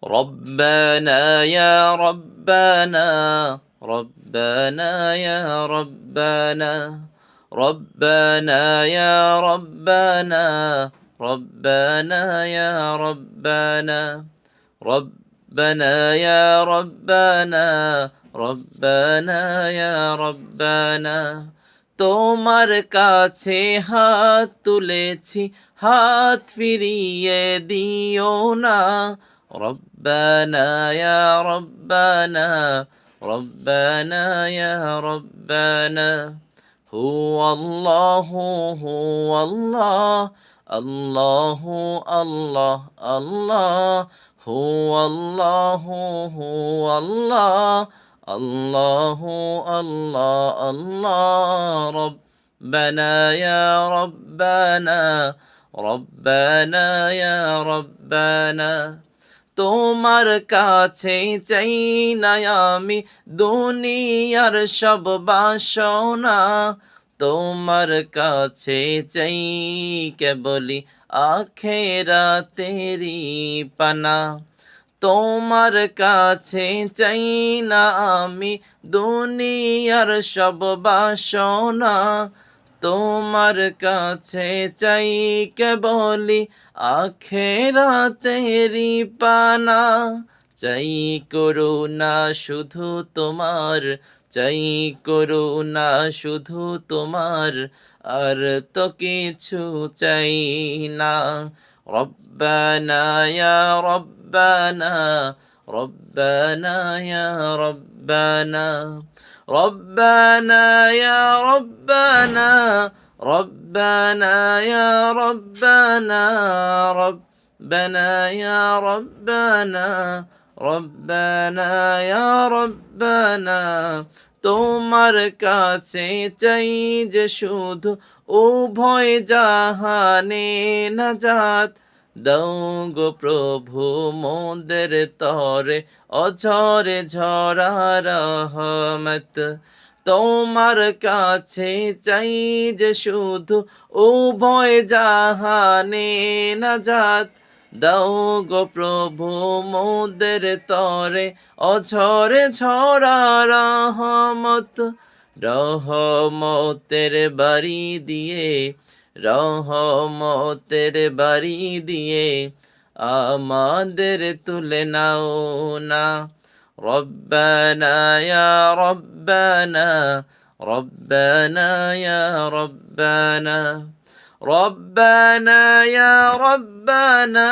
ربنا يا ربنا ربنا يا ربنا ربنا يا ربنا ربنا يا ربنا ربنا يا ربنا ربنا يا ربنا তোমার কাছে হাত তুলেছি, হাত ফিরিয়ে দিও না। রব্বানা ইয়া রব্বানা রব্বানা ইয়া রব্বানা হুয়াল্লাহু হুয়াল্লাহ আল্লাহু আল্লাহ আল্লাহ হুয়াল্লাহু হুয়াল্লাহ আল্লাহু আল্লাহ আল্লাহ রব্বানা ইয়া রব্বানা রব্বানা ইয়া রব্বানা তোমার কাছে চাই না আমি দুনিয়ার সব বাসনা, তোমার কাছে চাই কেবলি আখিরাতেরি পানা। তোমার কাছে চাই না আমি দুনিয়ার সব বাসনা, তোমার কাছে চাই কেবলি আখিরাতেরি পানা। চাই করুণা শুধু তোমার, চাই করুণা শুধু তোমার, আর তো কিছু চাই না। রব্বানা ইয়া রব্বানা রব্বানা ইয়া রব্বানা ربنا يا ربنا ربنا يا ربنا ربنا يا ربنا ربنا يا ربنا তোমার কাছে চাই যে শুধু উভয় জাহানে নাজাত, দাও গো প্রভু মোদের তরে অঝরে ঝরা রহমত। তোমার কাছে চাই যে শুধু উভয় জাহানে নাজাত, দাও গো প্রভু মোদের তরে অঝরে ঝরা রহমত। রহমতের বাড়ি দিয়ে, রহমতের বাড়ি দিয়ে আমাদের তুলে নাও না। রব্বানা ইয়া রব্বানা রব্বানা ইয়া রব্বানা রব্বানা ইয়া রব্বানা